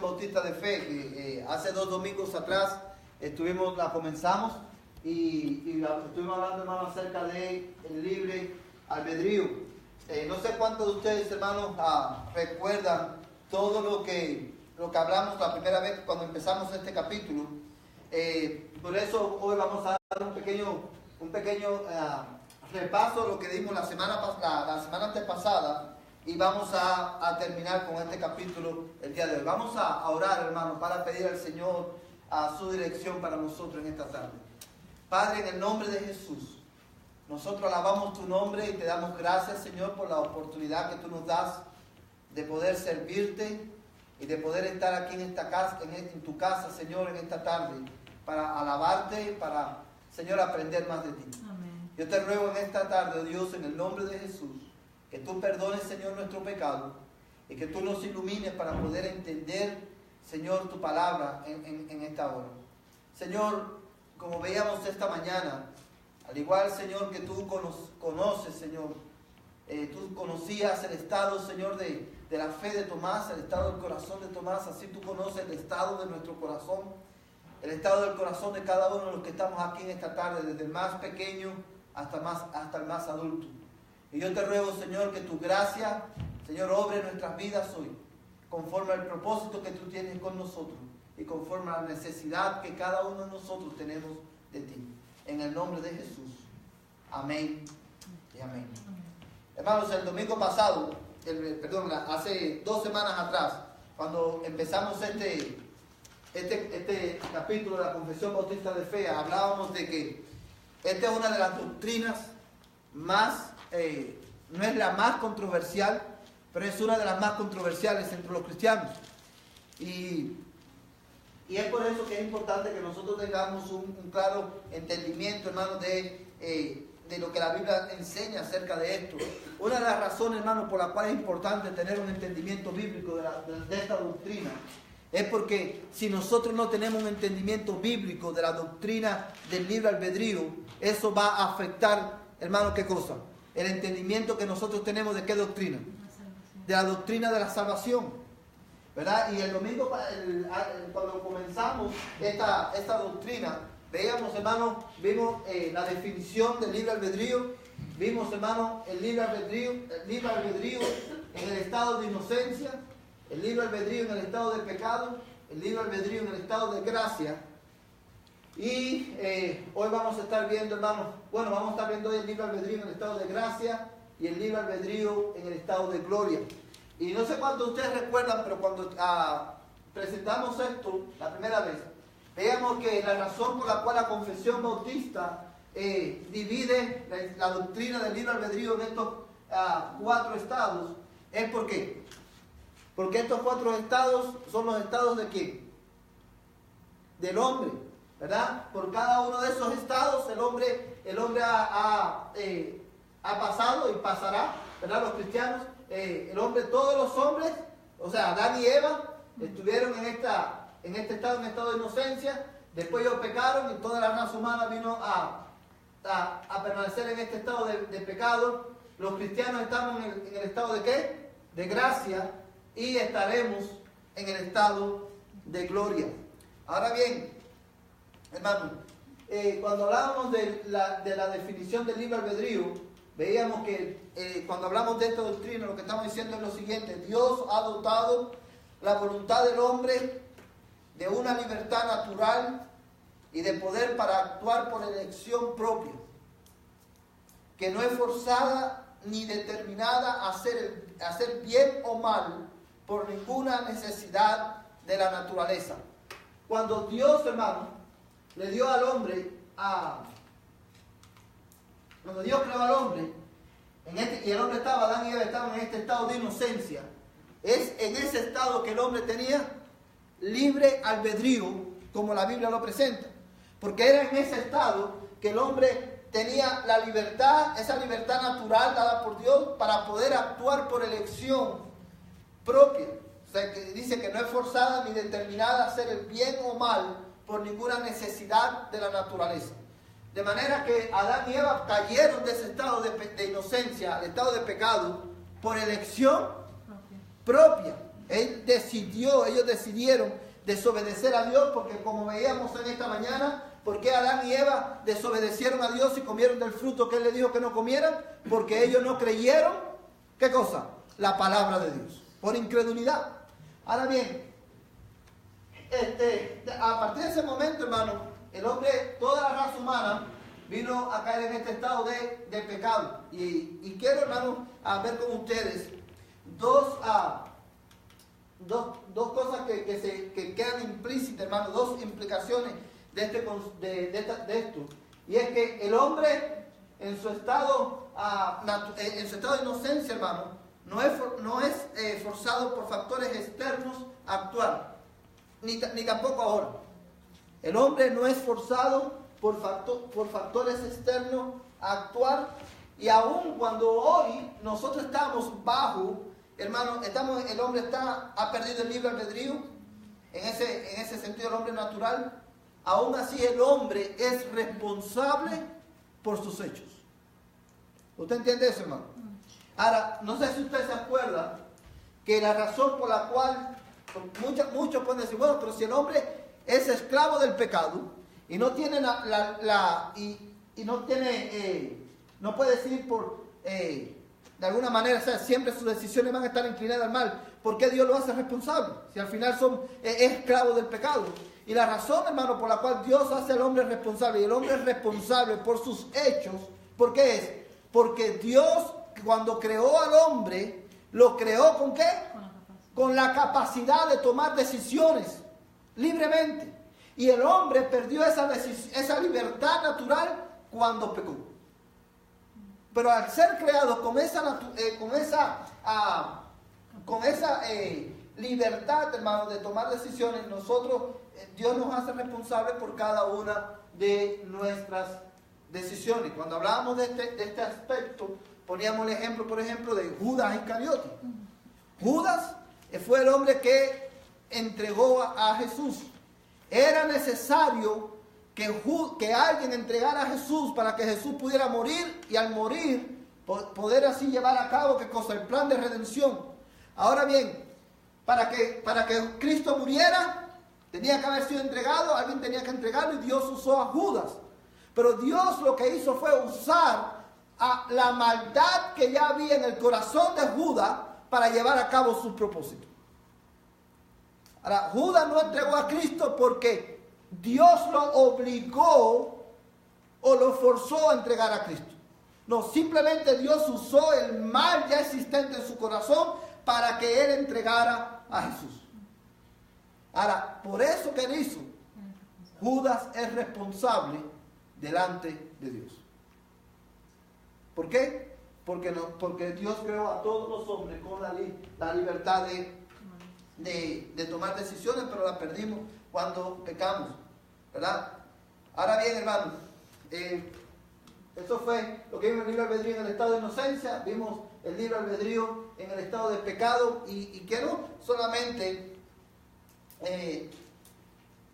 Bautista de Fe, que hace 2 domingos atrás la comenzamos y estuvimos hablando, hermano, acerca de el libre albedrío. No sé cuántos de ustedes, hermanos, recuerdan todo lo que hablamos la primera vez cuando empezamos este capítulo. Por eso hoy vamos a dar un pequeño repaso de lo que dimos la semana antepasada. Y vamos a terminar con este capítulo el día de hoy. Vamos a orar, hermano, para pedir al Señor a su dirección para nosotros en esta tarde. Padre, en el nombre de Jesús, nosotros alabamos tu nombre y te damos gracias, Señor, por la oportunidad que tú nos das de poder servirte y de poder estar aquí en esta casa, en tu casa, Señor, en esta tarde, para alabarte, para, Señor, aprender más de ti. Amén. Yo te ruego en esta tarde, Dios, en el nombre de Jesús, que tú perdones, Señor, nuestro pecado y que tú nos ilumines para poder entender, Señor, tu palabra en esta hora. Señor, como veíamos esta mañana, al igual, Señor, que tú conoces, Señor, tú conocías el estado, Señor, de la fe de Tomás, el estado del corazón de Tomás, así tú conoces el estado de nuestro corazón, el estado del corazón de cada uno de los que estamos aquí en esta tarde, desde el más pequeño hasta el más adulto. Y yo te ruego, Señor, que tu gracia, Señor, obre en nuestras vidas hoy, conforme al propósito que tú tienes con nosotros y conforme a la necesidad que cada uno de nosotros tenemos de ti. En el nombre de Jesús. Amén y amén. Hermanos, el domingo pasado, hace 2 semanas atrás, cuando empezamos este capítulo de la Confesión Bautista de Fe, hablábamos de que esta es una de las doctrinas más... no es la más controversial, pero es una de las más controversiales entre los cristianos. Y es por eso que es importante que nosotros tengamos un claro entendimiento, hermanos, de lo que la Biblia enseña acerca de esto. Una de las razones, hermanos, por la cual es importante tener un entendimiento bíblico de esta doctrina, es porque si nosotros no tenemos un entendimiento bíblico de la doctrina del libre albedrío, eso va a afectar, hermanos, ¿qué cosa? El entendimiento que nosotros tenemos de qué doctrina, de la doctrina de la salvación, ¿verdad? Y el domingo, cuando comenzamos esta doctrina, veíamos, hermanos, vimos la definición del libre albedrío, vimos, hermanos, el libre albedrío en el estado de inocencia, el libre albedrío en el estado de pecado, el libre albedrío en el estado de gracia. Y hoy vamos a estar viendo, hermanos, vamos a estar viendo hoy el libre albedrío en el estado de gracia y el libre albedrío en el estado de gloria. Y no sé cuántos de ustedes recuerdan, pero cuando presentamos esto la primera vez, veíamos que la razón por la cual la Confesión Bautista divide la doctrina del libre albedrío en estos 4 estados es porque estos 4 estados son los estados de ¿quién? Del hombre. ¿Verdad? Por cada uno de esos estados el hombre ha pasado y pasará, ¿verdad? Los cristianos, todos los hombres, o sea, Adán y Eva, estuvieron en este estado, en estado de inocencia, después ellos pecaron y toda la raza humana vino a permanecer en este estado de pecado. Los cristianos estamos en el estado de ¿qué? De gracia, y estaremos en el estado de gloria. Ahora bien, hermano, cuando hablábamos de la definición del libre albedrío, veíamos que cuando hablamos de esta doctrina, lo que estamos diciendo es lo siguiente: Dios ha dotado la voluntad del hombre de una libertad natural y de poder para actuar por elección propia, que no es forzada ni determinada a hacer bien o mal por ninguna necesidad de la naturaleza. Cuando Dios, hermano, le dio al hombre cuando Dios creó al hombre, y el hombre Adán y Eva estaban en este estado de inocencia, es en ese estado que el hombre tenía libre albedrío, como la Biblia lo presenta, porque era en ese estado que el hombre tenía la libertad, esa libertad natural dada por Dios para poder actuar por elección propia. O sea, que dice que no es forzada ni determinada a hacer el bien o mal por ninguna necesidad de la naturaleza. De manera que Adán y Eva cayeron de ese estado de inocencia al estado de pecado por elección propia. ellos decidieron desobedecer a Dios, porque como veíamos en esta mañana, ¿por qué Adán y Eva desobedecieron a Dios y comieron del fruto que Él les dijo que no comieran? Porque ellos no creyeron, ¿qué cosa? La palabra de Dios, por incredulidad. Ahora bien, a partir de ese momento, hermano, el hombre, toda la raza humana, vino a caer en este estado de pecado. Y quiero, hermano, a ver con ustedes dos cosas que quedan implícitas, hermano, dos implicaciones de esto. Y es que el hombre, en su estado de inocencia, hermano, no es forzado por factores externos a actuar, ni tampoco ahora. El hombre no es forzado por factores externos a actuar, y aun cuando hoy nosotros estamos bajo, hermano, el hombre ha perdido el libre albedrío, en ese sentido el hombre natural, aún así el hombre es responsable por sus hechos. ¿Usted entiende eso, hermano? Ahora, no sé si usted se acuerda que la razón por la cual muchos pueden decir, bueno, pero si el hombre es esclavo del pecado y no tiene no puede decidir de alguna manera, o sea, siempre sus decisiones van a estar inclinadas al mal, ¿por qué Dios lo hace responsable? Si al final es esclavo del pecado. Y la razón, hermano, por la cual Dios hace al hombre responsable, y el hombre es responsable por sus hechos, ¿por qué es? Porque Dios, cuando creó al hombre, lo creó ¿con qué? Con la capacidad de tomar decisiones libremente. Y el hombre perdió esa libertad natural cuando pecó. Pero al ser creado con esa libertad, hermano, de tomar decisiones, Dios nos hace responsables por cada una de nuestras decisiones. Cuando hablábamos de este aspecto, poníamos el ejemplo, por ejemplo, de Judas Iscariote. Judas fue el hombre que entregó a Jesús. Era necesario que alguien entregara a Jesús para que Jesús pudiera morir, y al morir poder así llevar a cabo ¿qué cosa? El plan de redención. Ahora bien, para que Cristo muriera, tenía que haber sido entregado, alguien tenía que entregarlo, y Dios usó a Judas. Pero Dios lo que hizo fue usar la maldad que ya había en el corazón de Judas para llevar a cabo su propósito. Ahora, Judas no entregó a Cristo porque Dios lo obligó o lo forzó a entregar a Cristo. No, simplemente Dios usó el mal ya existente en su corazón para que él entregara a Jesús. Ahora, por eso que él hizo, Judas es responsable delante de Dios. ¿Por qué? Porque Dios creó a todos los hombres con la libertad de tomar decisiones, pero la perdimos cuando pecamos, ¿verdad? Ahora bien, hermanos, eso fue lo que vimos en el libre albedrío en el estado de inocencia, vimos el libre albedrío en el estado de pecado, y quiero solamente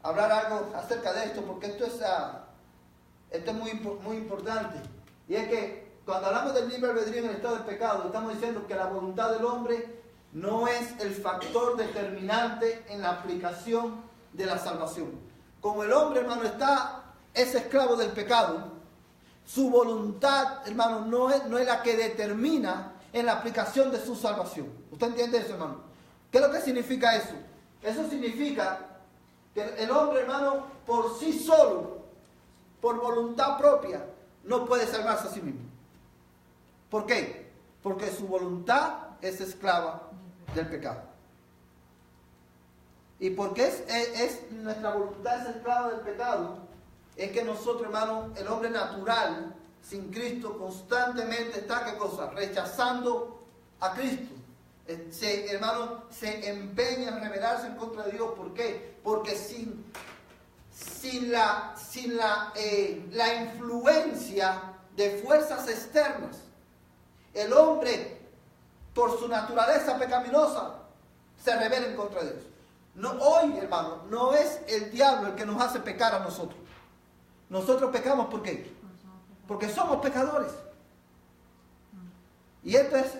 hablar algo acerca de esto, porque esto es muy importante. Y es que cuando hablamos del libre albedrío en el estado de pecado, estamos diciendo que la voluntad del hombre no es el factor determinante en la aplicación de la salvación. Como el hombre, hermano, es esclavo del pecado, su voluntad, hermano, no es la que determina en la aplicación de su salvación. ¿Usted entiende eso, hermano? ¿Qué es lo que significa eso? Eso significa que el hombre, hermano, por sí solo, por voluntad propia, no puede salvarse a sí mismo. ¿Por qué? Porque su voluntad es esclava del pecado. Y porque nuestra voluntad es esclava del pecado, es que nosotros, hermano, el hombre natural, sin Cristo, constantemente está, ¿qué cosa? Rechazando a Cristo. Hermano, se empeña en rebelarse en contra de Dios. ¿Por qué? Porque sin la influencia de fuerzas externas, el hombre, por su naturaleza pecaminosa, se rebela en contra de Dios. No, hoy, hermano, no es el diablo el que nos hace pecar a nosotros. Nosotros pecamos, ¿por qué? Porque somos pecadores. Y esto es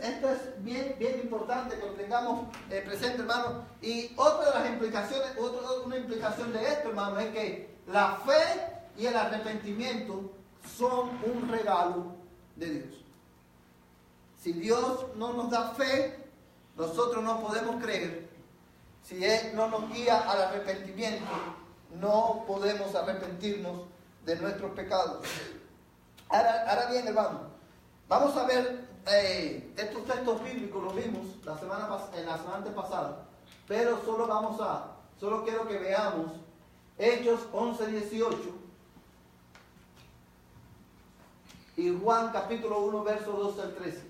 bien importante que lo tengamos presente, hermano. Y otra de las implicaciones, una implicación de esto, hermano, es que la fe y el arrepentimiento son un regalo de Dios. Si Dios no nos da fe, nosotros no podemos creer. Si Él no nos guía al arrepentimiento, no podemos arrepentirnos de nuestros pecados. Ahora bien, hermano, vamos a ver estos textos bíblicos, los vimos en la semana antepasada, pero solo quiero que veamos Hechos 11:18 y Juan capítulo 1, verso 12 al 13.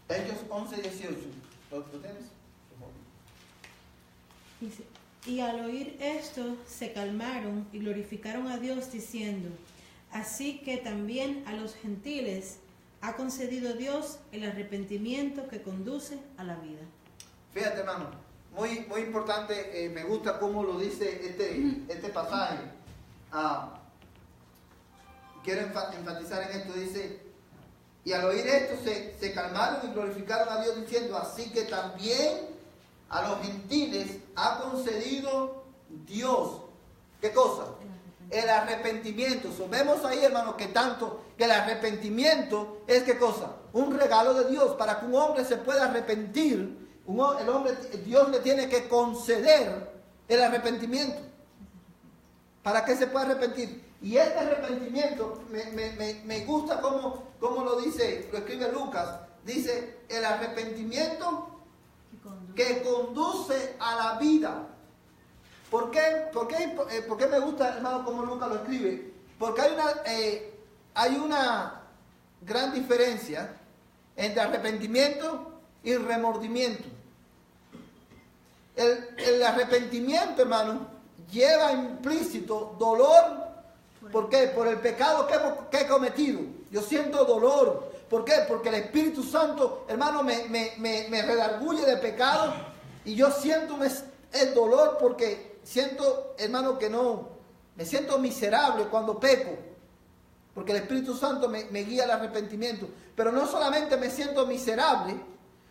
Hechos 11:18. ¿Lo tienes? Dice, y al oír esto se calmaron y glorificaron a Dios diciendo, así que también a los gentiles ha concedido Dios el arrepentimiento que conduce a la vida. Fíjate, hermano, muy importante, me gusta cómo lo dice este pasaje. Quiero enfatizar en esto, dice, y al oír esto se calmaron y glorificaron a Dios diciendo, así que también a los gentiles ha concedido Dios, ¿qué cosa? El arrepentimiento. Vemos ahí, hermano, que el arrepentimiento es, ¿qué cosa? Un regalo de Dios. Para que un hombre se pueda arrepentir, Dios le tiene que conceder el arrepentimiento. ¿Para qué se puede arrepentir? Y este arrepentimiento, me gusta cómo lo dice, lo escribe Lucas. Dice, el arrepentimiento que conduce a la vida. ¿Por qué me gusta, hermano, cómo Lucas lo escribe? Porque hay una gran diferencia entre arrepentimiento y remordimiento. El arrepentimiento, hermano, lleva implícito dolor. ¿Por qué? Por el pecado que he cometido. Yo siento dolor. ¿Por qué? Porque el Espíritu Santo, hermano, me redarguye de pecado. Y yo siento el dolor porque siento, hermano, que no, me siento miserable cuando peco. Porque el Espíritu Santo me guía al arrepentimiento. Pero no solamente me siento miserable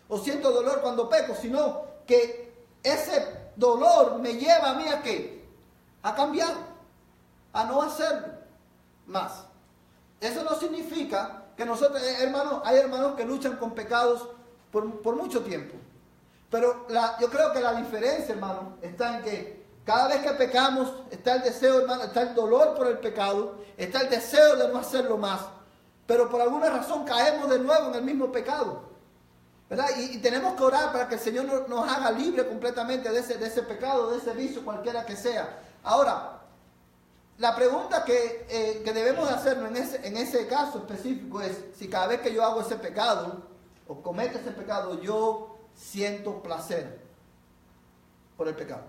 o siento dolor cuando peco, sino que ese dolor me lleva a mí ¿a qué? A cambiar, a no hacerlo más. Eso no significa que nosotros, hermanos, hay hermanos que luchan con pecados por mucho tiempo. Pero yo creo que la diferencia, hermano, está en que cada vez que pecamos está el deseo, hermano, está el dolor por el pecado, está el deseo de no hacerlo más. Pero por alguna razón caemos de nuevo en el mismo pecado, ¿verdad? Y tenemos que orar para que el Señor nos haga libre completamente de ese pecado, de ese vicio, cualquiera que sea. Ahora, la pregunta que debemos hacernos en ese caso específico es si cada vez que yo hago ese pecado o cometo ese pecado, yo siento placer por el pecado.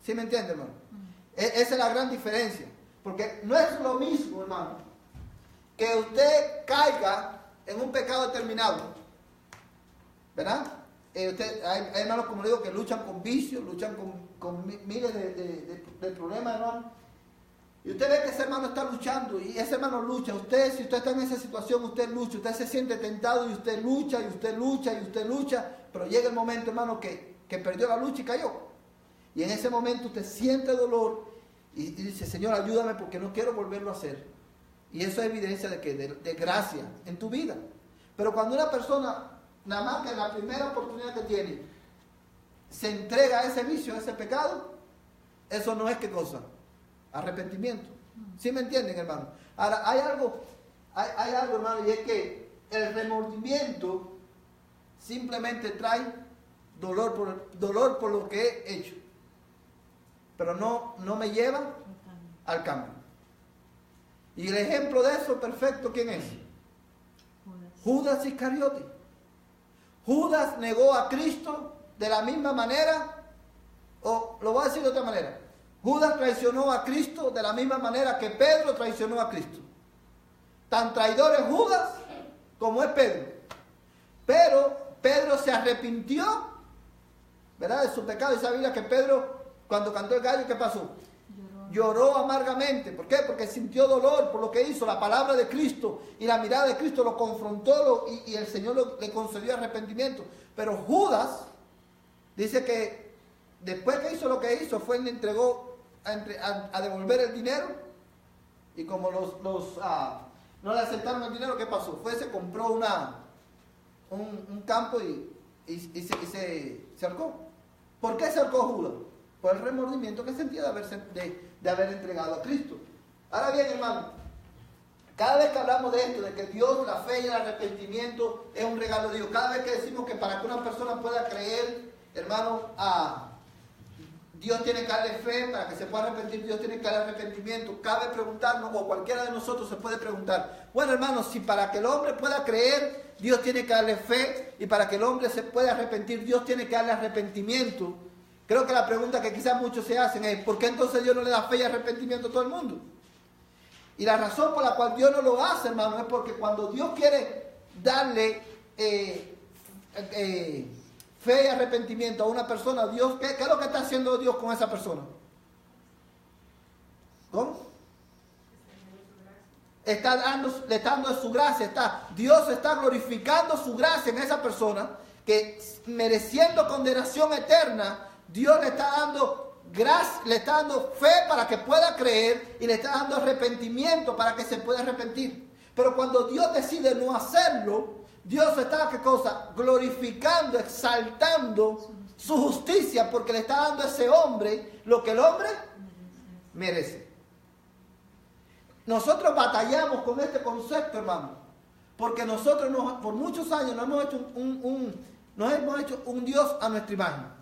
¿Sí me entiende, hermano? Esa es la gran diferencia. Porque no es lo mismo, hermano, que usted caiga en un pecado determinado, ¿verdad? Hay hermanos, como le digo, que luchan con vicios, luchan con miles de problemas, hermano. Y usted ve que ese hermano está luchando y ese hermano lucha. Si usted está en esa situación, usted lucha. Usted se siente tentado y usted lucha y usted lucha y usted lucha. Pero llega el momento, hermano, que perdió la lucha y cayó. Y en ese momento usted siente dolor y dice, Señor, ayúdame porque no quiero volverlo a hacer. Y eso es evidencia de que de gracia en tu vida. Pero cuando una persona, nada más que en la primera oportunidad que tiene, se entrega a ese vicio, a ese pecado, eso no es ¿qué cosa? Arrepentimiento. ¿Sí me entienden, hermano? Ahora, hay algo, hermano, y es que el remordimiento simplemente trae dolor por lo que he hecho. Pero no me lleva al cambio. Y el ejemplo de eso perfecto, ¿quién es? Judas Iscariote. Judas negó a Cristo de la misma manera, o lo voy a decir de otra manera. Judas traicionó a Cristo de la misma manera que Pedro traicionó a Cristo. Tan traidor es Judas como es Pedro. Pero Pedro se arrepintió, ¿verdad?, de su pecado. Dice la Biblia que Pedro, cuando cantó el gallo, ¿qué pasó? Lloró amargamente. ¿Por qué? Porque sintió dolor por lo que hizo. La palabra de Cristo y la mirada de Cristo lo confrontó y el Señor le concedió arrepentimiento. Pero Judas dice que después que hizo lo que hizo, fue y le entregó a devolver el dinero. Y como no le aceptaron el dinero, ¿qué pasó? Se compró un campo y se ahorcó. ¿Por qué se ahorcó Judas? Por el remordimiento que sentía de haber entregado a Cristo. Ahora bien, hermano, cada vez que hablamos de esto, de que Dios, la fe y el arrepentimiento es un regalo de Dios, cada vez que decimos que para que una persona pueda creer, hermano, Dios tiene que darle fe, para que se pueda arrepentir, Dios tiene que darle arrepentimiento, cabe preguntarnos, o cualquiera de nosotros se puede preguntar, bueno, hermano, si para que el hombre pueda creer, Dios tiene que darle fe, y para que el hombre se pueda arrepentir, Dios tiene que darle arrepentimiento. Creo que la pregunta que quizás muchos se hacen es, ¿por qué entonces Dios no le da fe y arrepentimiento a todo el mundo? Y la razón por la cual Dios no lo hace, hermano, es porque cuando Dios quiere darle fe y arrepentimiento a una persona, Dios, ¿qué es lo que está haciendo Dios con esa persona? ¿Cómo? Le está dando su gracia. Dios está glorificando su gracia en esa persona, que mereciendo condenación eterna, Dios le está dando gracia, le está dando fe para que pueda creer, y le está dando arrepentimiento para que se pueda arrepentir. Pero cuando Dios decide no hacerlo, Dios está, ¿qué cosa? Glorificando, exaltando su justicia, porque le está dando a ese hombre lo que el hombre merece. Nosotros batallamos con este concepto, hermano, porque nosotros por muchos años nos hemos hecho un Dios a nuestra imagen.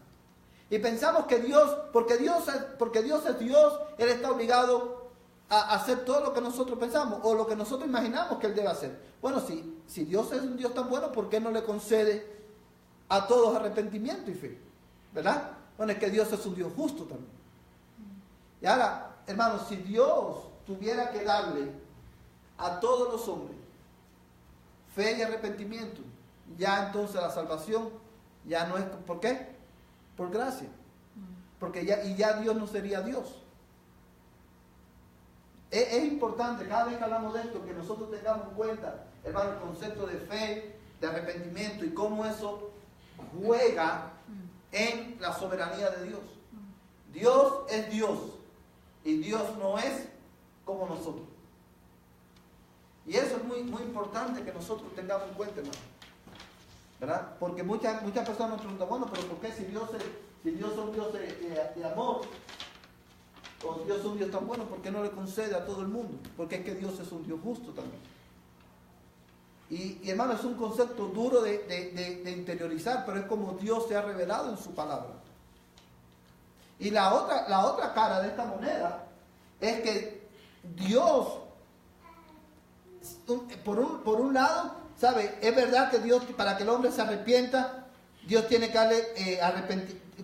Y pensamos que Dios, porque Dios es Dios, Él está obligado a hacer todo lo que nosotros pensamos o lo que nosotros imaginamos que Él debe hacer. Bueno, si Dios es un Dios tan bueno, ¿por qué no le concede a todos arrepentimiento y fe? ¿Verdad? Bueno, es que Dios es un Dios justo también. Y ahora, hermanos, si Dios tuviera que darle a todos los hombres fe y arrepentimiento, ya entonces la salvación ya no es... ¿Por qué? Por gracia. Porque ya Dios no sería Dios. Es importante cada vez que hablamos de esto que nosotros tengamos en cuenta, hermano, el concepto de fe, de arrepentimiento y cómo eso juega en la soberanía de Dios. Dios es Dios y Dios no es como nosotros. Y eso es muy, muy importante que nosotros tengamos en cuenta, hermano. ¿Verdad? Porque muchas personas nos preguntan, bueno, pero ¿por qué si Dios es un Dios de amor, o Dios es un Dios tan bueno, ¿por qué no le concede a todo el mundo? Porque es que Dios es un Dios justo también. Y hermano, es un concepto duro de interiorizar, pero es como Dios se ha revelado en su palabra. Y la otra cara de esta moneda es que Dios, por un lado, ¿sabe? Es verdad que Dios, para que el hombre se arrepienta, Dios tiene que darle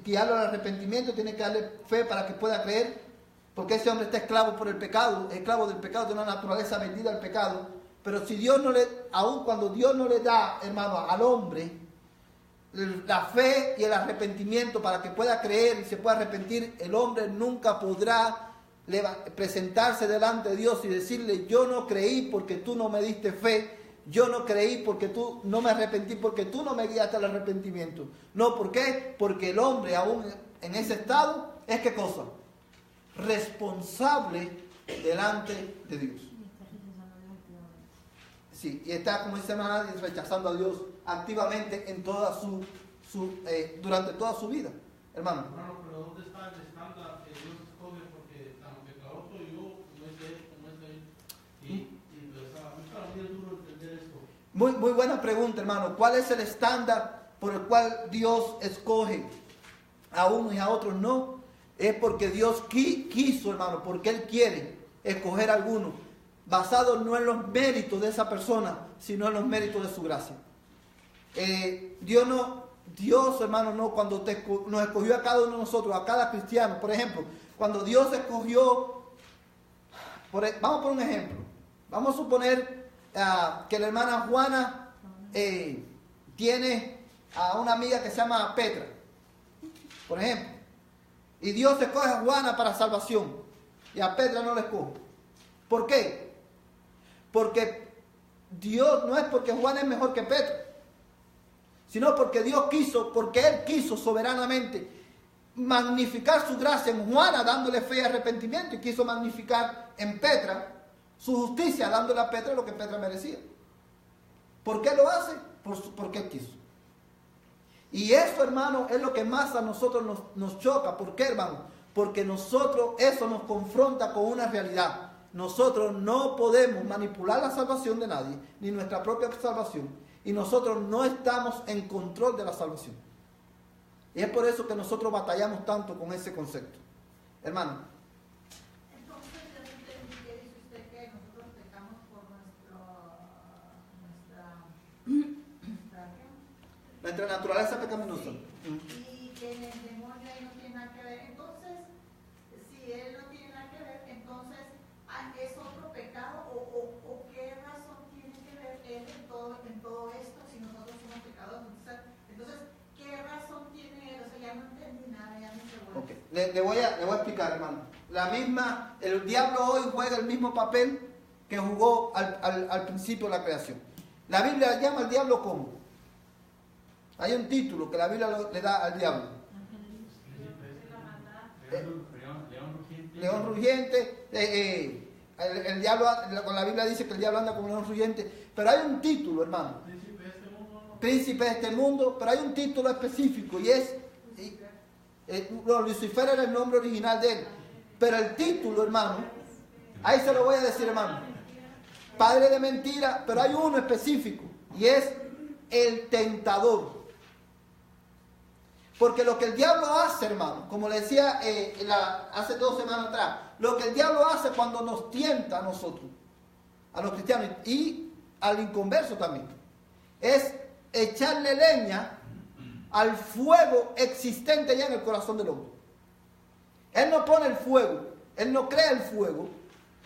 guiarlo al arrepentimiento, tiene que darle fe para que pueda creer, porque ese hombre está esclavo por el pecado, esclavo del pecado, de una naturaleza vendida al pecado. Pero si Dios aun cuando Dios no le da, hermano, al hombre la fe y el arrepentimiento para que pueda creer y se pueda arrepentir, el hombre nunca podrá presentarse delante de Dios y decirle, yo no creí porque tú no me diste fe, yo no creí porque tú no me arrepentí, porque tú no me guiaste al arrepentimiento. No, ¿por qué? Porque el hombre aún en ese estado es, ¿qué cosa? Responsable delante de Dios. Sí, y está, como dice Maná, rechazando a Dios activamente en toda durante toda su vida, hermano. Hermano, pero ¿dónde está el estándar que Dios escoge? Porque tan pecador soy yo, no es él, como es él. Y para mí es duro entender esto. Muy buena pregunta, hermano. ¿Cuál es el estándar por el cual Dios escoge a unos y a otros? No, es porque Dios quiso, hermano, porque Él quiere escoger a algunos, basado no en los méritos de esa persona, sino en los méritos de su gracia. Dios, hermano, no, cuando nos escogió a cada uno de nosotros, a cada cristiano, por ejemplo, cuando Dios escogió, vamos por un ejemplo. Vamos a suponer que la hermana Juana tiene a una amiga que se llama Petra, por ejemplo. Y Dios escoge a Juana para salvación y a Petra no la escoge. ¿Por qué? Porque Dios, no es porque Juana es mejor que Petra, sino porque Dios quiso, porque Él quiso soberanamente magnificar su gracia en Juana, dándole fe y arrepentimiento, y quiso magnificar en Petra su justicia, dándole a Petra lo que Petra merecía. ¿Por qué lo hace? Porque Él quiso. Y eso, hermano, es lo que más a nosotros nos choca. ¿Por qué, hermano? Porque nosotros, eso nos confronta con una realidad. Nosotros no podemos manipular la salvación de nadie, ni nuestra propia salvación. Y nosotros no estamos en control de la salvación. Y es por eso que nosotros batallamos tanto con ese concepto. Hermano. Entonces, ¿qué dice usted que nosotros pecamos por Nuestra naturaleza pecaminosa. Y que el demonio ahí no tiene nada que ver? Entonces, si él no tiene nada que ver, entonces, ¿es otro pecado o qué razón tiene que ver él en todo esto si nosotros somos pecadores? Entonces, ¿qué razón tiene él? O sea, ya no entendí nada, ya no sé. Okay. Le voy a explicar, hermano. El diablo hoy juega el mismo papel que jugó al principio de la creación. La Biblia llama al diablo ¿cómo? Hay un título que la Biblia le da al diablo. León rugiente. El diablo, con la Biblia dice que el diablo anda como león rugiente. Pero hay un título, hermano. Príncipe de este mundo. Pero hay un título específico y es... Lucifer era el nombre original de él. Pero el título, hermano, ahí se lo voy a decir, hermano. Padre de mentira, pero hay uno específico y es el tentador. Porque lo que el diablo hace, hermano, como le decía hace 2 semanas atrás, lo que el diablo hace cuando nos tienta a nosotros, a los cristianos y al inconverso también, es echarle leña al fuego existente ya en el corazón del hombre. Él no pone el fuego, él no crea el fuego,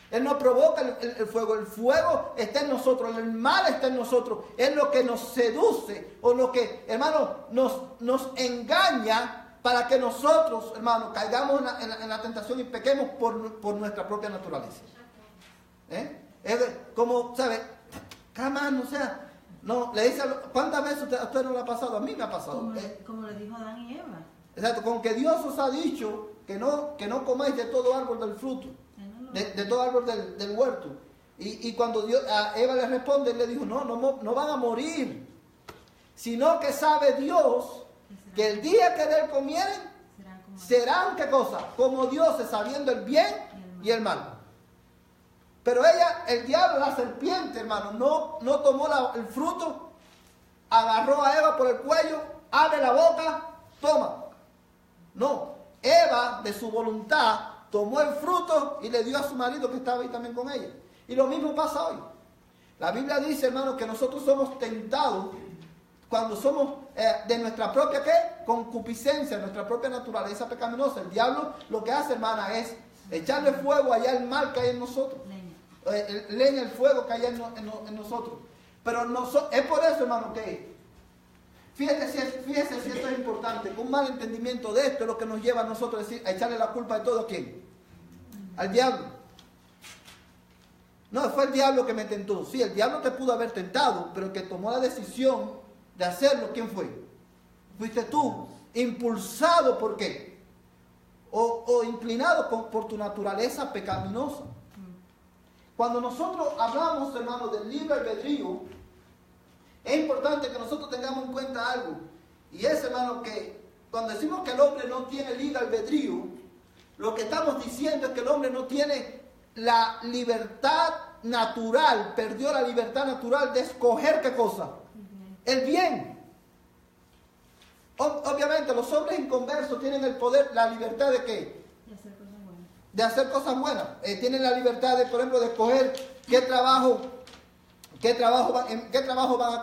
él no provoca el fuego está en nosotros, el mal está en nosotros, es lo que nos seduce o lo que, hermano, nos engaña para que nosotros, hermano, caigamos en la tentación y pequemos por nuestra propia naturaleza. Es como, ¿sabe? Camán, o sea, no, le dice, ¿cuántas veces a usted no le ha pasado? A mí me ha pasado. Como le dijo Adán y Eva. Exacto, con que Dios os ha dicho que no comáis de todo árbol del fruto. De todo árbol del huerto. Y cuando a Eva le responde, él le dijo, no van a morir, sino que sabe Dios que el día que de él comieren, serán, ¿qué cosa? Como dioses, sabiendo el bien y el mal. Pero el diablo, la serpiente, hermano, no tomó el fruto, agarró a Eva por el cuello, abre la boca, toma. No, Eva, de su voluntad, tomó el fruto y le dio a su marido que estaba ahí también con ella. Y lo mismo pasa hoy. La Biblia dice, hermano, que nosotros somos tentados cuando somos de nuestra propia, ¿qué? Concupiscencia, nuestra propia naturaleza pecaminosa. El diablo lo que hace, hermana, es echarle fuego allá el mal que hay en nosotros. Leña el fuego que hay en nosotros. Pero es por eso, hermano, que fíjese si esto es importante. Un mal entendimiento de esto es lo que nos lleva a nosotros a echarle la culpa de todo ¿a quién? Al diablo. No, fue el diablo que me tentó. Sí, el diablo te pudo haber tentado, pero el que tomó la decisión de hacerlo, ¿quién fue? Fuiste tú, impulsado ¿por qué? O inclinado por tu naturaleza pecaminosa. Cuando nosotros hablamos, hermanos, del libre albedrío, es importante que nosotros tengamos en cuenta algo. Y es, hermano, que cuando decimos que el hombre no tiene libre albedrío, lo que estamos diciendo es que el hombre no tiene la libertad natural, perdió la libertad natural de escoger ¿qué cosa? El bien. Obviamente los hombres inconversos tienen el poder, la libertad de ¿qué? De hacer cosas buenas. Tienen la libertad de, por ejemplo, de escoger qué trabajo van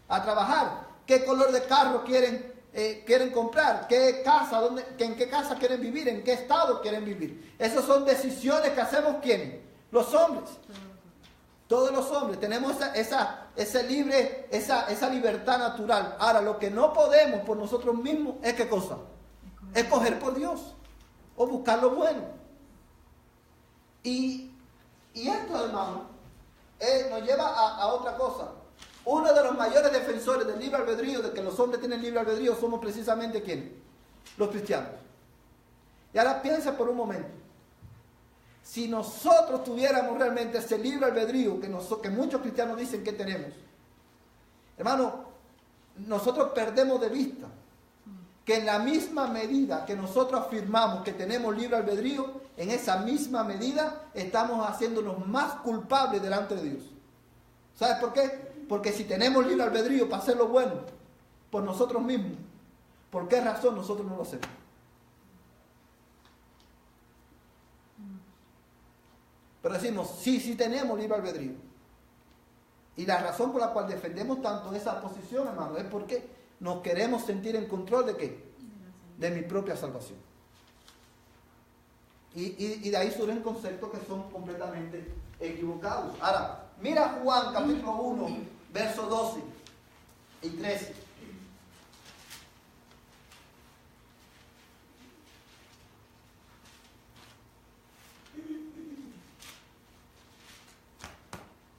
a trabajar, qué color de carro quieren quieren comprar, qué casa, en qué casa quieren vivir, en qué estado quieren vivir. Esas son decisiones que hacemos ¿quiénes? Los hombres. Todos los hombres tenemos esa libertad natural. Ahora, lo que no podemos por nosotros mismos es ¿qué cosa? Escoger por Dios o buscar lo bueno. Y esto, hermano, nos lleva a otra cosa. Uno de los mayores defensores del libre albedrío, de que los hombres tienen libre albedrío, somos precisamente ¿quiénes? Los cristianos. Y ahora piensa por un momento. Si nosotros tuviéramos realmente ese libre albedrío que muchos cristianos dicen que tenemos, hermano, nosotros perdemos de vista que en la misma medida que nosotros afirmamos que tenemos libre albedrío, en esa misma medida estamos haciéndonos más culpables delante de Dios. ¿Sabes por qué? Porque si tenemos libre albedrío para hacer lo bueno por nosotros mismos, ¿por qué razón nosotros no lo hacemos? Pero decimos, sí tenemos libre albedrío. Y la razón por la cual defendemos tanto esa posición, hermano, es porque nos queremos sentir en control ¿de qué? De mi propia salvación. Y de ahí surgen conceptos que son completamente equivocados. Ahora, mira Juan capítulo 1, versos 12 y 13.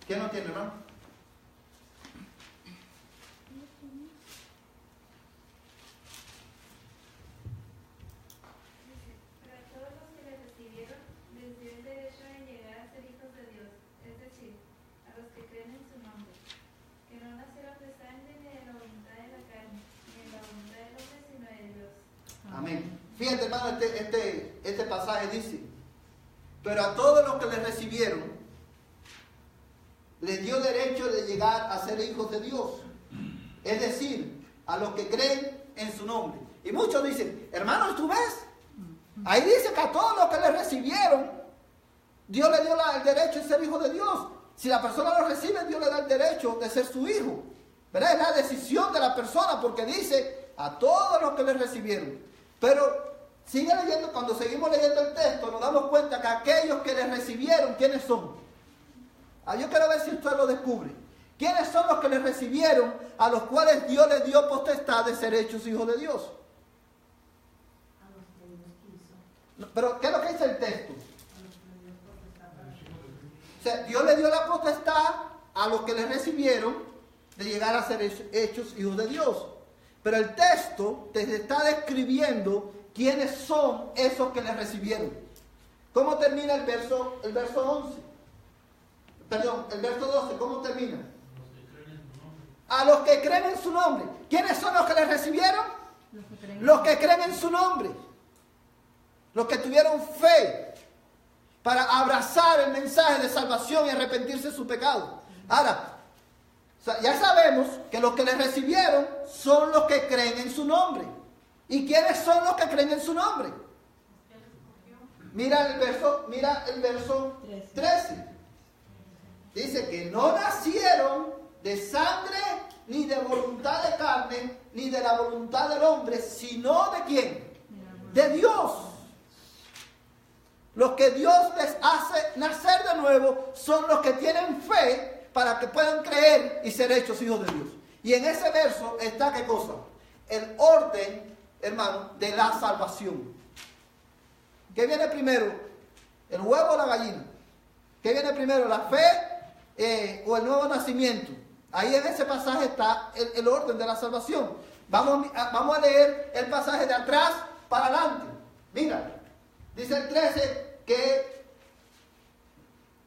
¿Quién no tiene, hermano? Para todos los que le recibieron, les dio el derecho de llegar a ser hijos de Dios, es decir, a los que creen en su nombre, que no nacieron de sangre ni de la voluntad de la carne, ni de la voluntad del hombre, sino de Dios. Amén. Fíjate, hermano, este pasaje dice, pero a todos los que le recibieron, les dio derecho de llegar a ser hijos de Dios. Es decir, a los que creen en su nombre. Y muchos dicen, hermanos, ¿tú ves? Ahí dice que a todos los que le recibieron, Dios le dio el derecho de ser hijo de Dios. Si la persona lo recibe, Dios le da el derecho de ser su hijo. ¿Verdad? Es la decisión de la persona, porque dice a todos los que le recibieron. Pero sigue leyendo, cuando seguimos leyendo el texto, nos damos cuenta que aquellos que le recibieron, ¿quiénes son? Yo quiero ver si usted lo descubre. ¿Quiénes son los que le recibieron, a los cuales Dios les dio potestad de ser hechos hijos de Dios? A los que Dios quiso. Pero, ¿qué es lo que dice el texto? O sea, Dios le dio la potestad a los que le recibieron de llegar a ser hechos hijos de Dios. Pero el texto te está describiendo quiénes son esos que le recibieron. ¿Cómo termina el verso 11? Perdón, el verso 12, ¿cómo termina? A los que creen en su nombre. ¿Quiénes son los que le recibieron? Los que creen en su nombre. Los que tuvieron fe para abrazar el mensaje de salvación y arrepentirse de su pecado. Ahora, ya sabemos que los que le recibieron son los que creen en su nombre. ¿Y quiénes son los que creen en su nombre? Mira el verso 13. Dice que no nacieron de sangre, ni de voluntad de carne, ni de la voluntad del hombre, sino ¿de quién? De Dios. Los que Dios les hace nacer de nuevo son los que tienen fe para que puedan creer y ser hechos hijos de Dios. Y en ese verso está ¿qué cosa? El orden, hermano, de la salvación. ¿Qué viene primero? ¿El huevo o la gallina? ¿Qué viene primero? ¿La fe o el nuevo nacimiento? Ahí en ese pasaje está el orden de la salvación. Vamos a leer el pasaje de atrás para adelante. Mira, dice el 13 que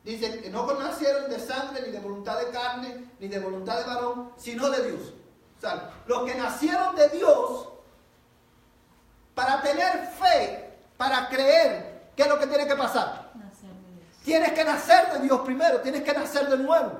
dice que no nacieron de sangre, ni de voluntad de carne, ni de voluntad de varón, sino de Dios. O sea, los que nacieron de Dios, para tener fe, para creer, ¿qué es lo que tiene que pasar? Tienes que nacer de Dios primero, tienes que nacer de nuevo.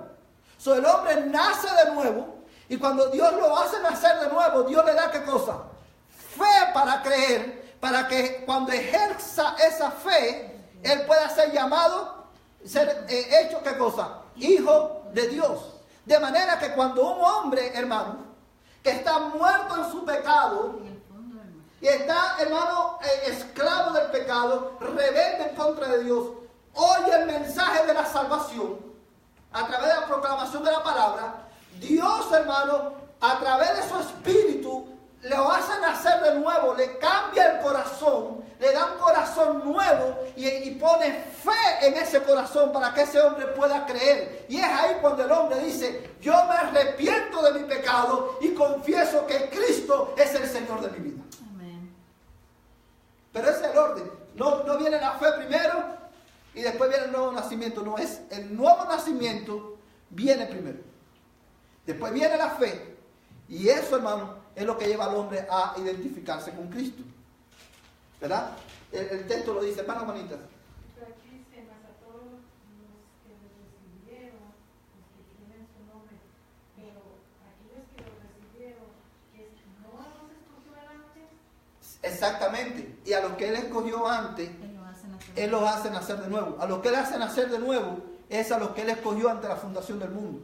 El hombre nace de nuevo, y cuando Dios lo hace nacer de nuevo, Dios le da ¿qué cosa? Fe para creer, para que cuando ejerza esa fe, él pueda ser llamado, ser hecho ¿qué cosa? Hijo de Dios. De manera que cuando un hombre, hermano, que está muerto en su pecado, En el fondo del mar. y está, hermano, esclavo del pecado, rebelde en contra de Dios, oye el mensaje de la salvación a través de la proclamación de la palabra, Dios, hermano, a través de su espíritu, lo hace nacer de nuevo, le cambia el corazón, le da un corazón nuevo y pone fe en ese corazón para que ese hombre pueda creer. Y es ahí cuando el hombre dice, yo me arrepiento de mi pecado y confieso que Cristo es el Señor de mi vida. Amén. Pero ese es el orden. No viene la fe primero y después viene el nuevo nacimiento. No, es el nuevo nacimiento viene primero. Después viene la fe. Y eso, hermano, es lo que lleva al hombre a identificarse con Cristo. ¿Verdad? El texto lo dice, hermano, hermanita. Pero aquí dice, más a todos los que lo recibieron, los que tienen su nombre, pero aquellos que lo recibieron, que no los escogió antes. Exactamente. Y a los que Él escogió antes, Él los hace nacer de nuevo. A los que Él hace nacer de nuevo, es a los que Él escogió ante la fundación del mundo.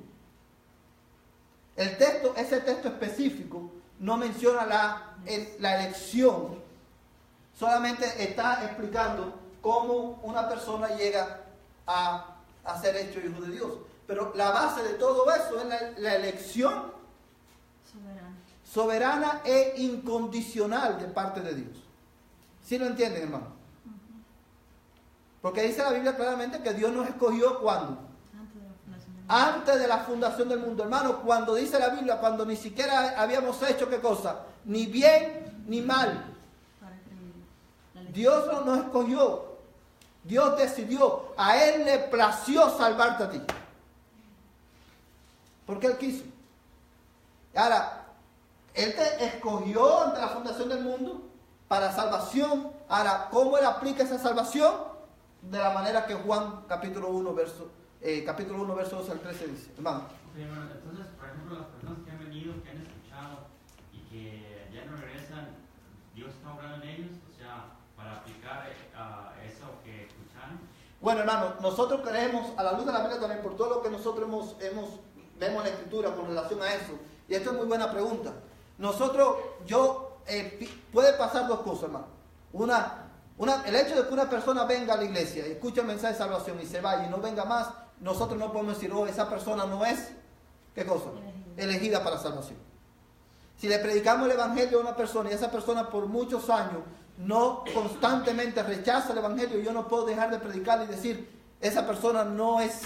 Ese texto específico no menciona la elección, solamente está explicando cómo una persona llega a ser hecho hijo de Dios. Pero la base de todo eso es la elección soberana e incondicional de parte de Dios. ¿Sí lo entienden, hermano? Porque dice la Biblia claramente que Dios nos escogió ¿cuándo? Antes de la fundación del mundo, hermano. Cuando dice la Biblia, cuando ni siquiera habíamos hecho ¿qué cosa? Ni bien ni mal. Dios nos escogió. Dios decidió. A Él le plació salvarte a ti. Porque Él quiso. Ahora, Él te escogió ante la fundación del mundo para salvación. Ahora, ¿cómo Él aplica esa salvación? De la manera que Juan capítulo 1 verso 12 al 13 dice. Hermano. Okay, bueno, entonces, por ejemplo, las personas que han venido, que han escuchado y que ya no regresan, ¿Dios está obrando en ellos? O sea, para aplicar eso que escucharon. Bueno, hermano, nosotros creemos, a la luz de la Biblia también, por todo lo que nosotros vemos en la Escritura con relación a eso. Y esto es muy buena pregunta. Puede pasar dos cosas, hermano. El hecho de que una persona venga a la iglesia y escuche el mensaje de salvación y se vaya y no venga más, nosotros no podemos decir, esa persona no es, ¿qué cosa? Elegida para salvación. Si le predicamos el evangelio a una persona y esa persona por muchos años no constantemente rechaza el evangelio, yo no puedo dejar de predicarle y decir, esa persona no es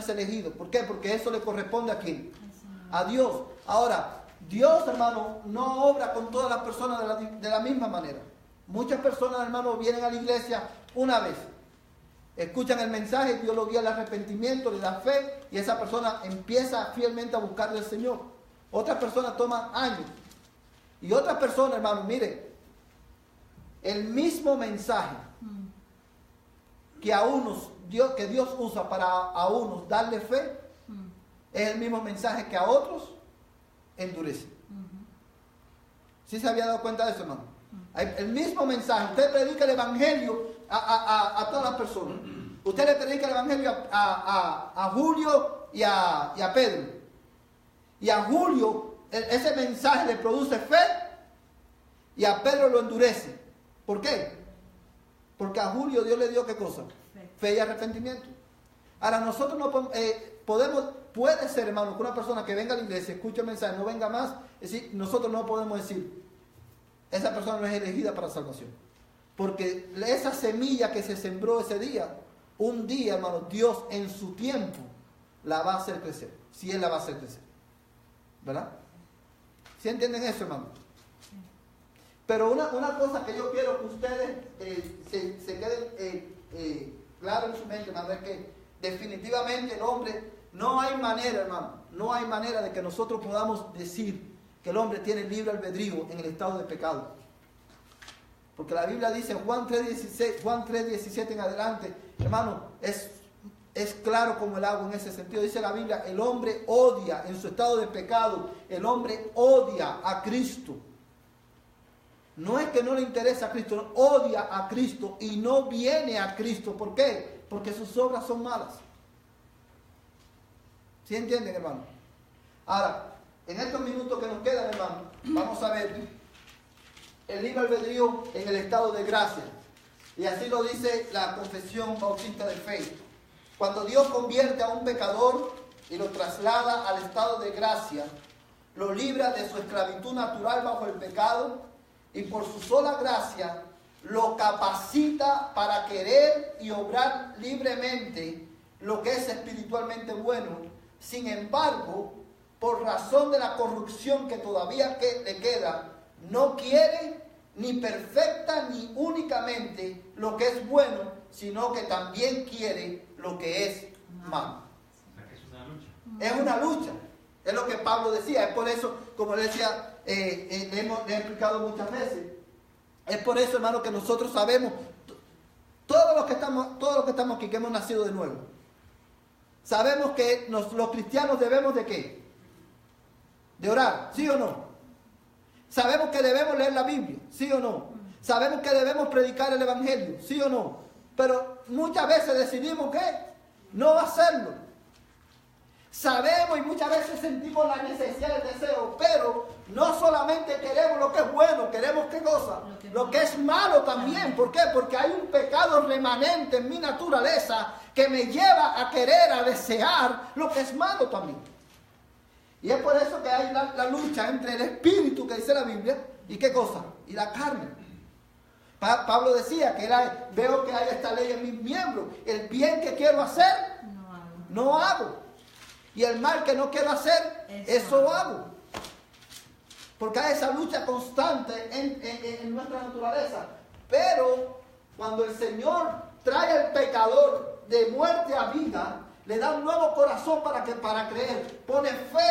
elegido. ¿Por qué? Porque eso le corresponde a ¿quién? A Dios. Ahora, Dios, hermano, no obra con todas las personas de la misma manera. Muchas personas, hermano, vienen a la iglesia una vez, escuchan el mensaje, Dios lo guía al arrepentimiento, le da fe y esa persona empieza fielmente a buscarle al Señor. Otras personas toman años. Y otras personas, hermano, mire, el mismo mensaje que que Dios usa para a unos darle fe, es el mismo mensaje que a otros endurece. ¿Sí se había dado cuenta de eso, hermano? El mismo mensaje. Usted predica el evangelio a todas las personas. Usted le predica el evangelio a Julio y a Pedro. Y a Julio ese mensaje le produce fe y a Pedro lo endurece. ¿Por qué? Porque a Julio Dios le dio ¿qué cosa? Fe y arrepentimiento. Ahora nosotros no puede ser, hermano, que una persona que venga a la iglesia, escuche el mensaje, no venga más, es decir, nosotros no podemos decir, esa persona no es elegida para salvación. Porque esa semilla que se sembró ese día, un día, hermano, Dios en su tiempo la va a hacer crecer. Si Él la va a hacer crecer. ¿Verdad? ¿Sí entienden eso, hermano? Pero una cosa que yo quiero que ustedes se queden claro en su mente, hermano, es que definitivamente el hombre, no hay manera, hermano, no hay manera de que nosotros podamos decir que el hombre tiene libre albedrío en el estado de pecado. Porque la Biblia dice en Juan 3:17 en adelante, hermano, es claro como el agua en ese sentido. Dice la Biblia, el hombre odia en su estado de pecado, el hombre odia a Cristo. No es que no le interesa a Cristo, odia a Cristo y no viene a Cristo. ¿Por qué? Porque sus obras son malas. ¿Sí entienden, hermano? Ahora, En estos minutos que nos quedan, hermano, vamos a ver el libre albedrío en el estado de gracia. Y así lo dice la confesión bautista de fe. Cuando Dios convierte a un pecador y lo traslada al estado de gracia, lo libra de su esclavitud natural bajo el pecado y por su sola gracia lo capacita para querer y obrar libremente lo que es espiritualmente bueno. Sin embargo, por razón de la corrupción que todavía le queda, no quiere ni perfecta ni únicamente lo que es bueno, sino que también quiere lo que es malo. Es una lucha. Es una lucha. Es lo que Pablo decía. Es por eso, como le decía, le he explicado muchas veces. Es por eso, hermano, que nosotros sabemos, todos los que estamos aquí, que hemos nacido de nuevo, sabemos que los cristianos debemos de ¿qué? De orar, ¿sí o no? Sabemos que debemos leer la Biblia, ¿sí o no? Sabemos que debemos predicar el Evangelio, ¿sí o no? Pero muchas veces decidimos que no hacerlo. Sabemos y muchas veces sentimos la necesidad, el deseo, pero no solamente queremos lo que es bueno, queremos ¿qué cosa? Lo que es malo también. ¿Por qué? Porque hay un pecado remanente en mi naturaleza que me lleva a querer, a desear lo que es malo también. Y es por eso que hay la lucha entre el espíritu que dice la Biblia y ¿qué cosa? Y la carne. Pablo decía que veo que hay esta ley en mis miembros. El bien que quiero hacer, no hago. Y el mal que no quiero hacer, eso hago. Porque hay esa lucha constante en nuestra naturaleza. Pero cuando el Señor trae al pecador de muerte a vida, le da un nuevo corazón para creer. Pone fe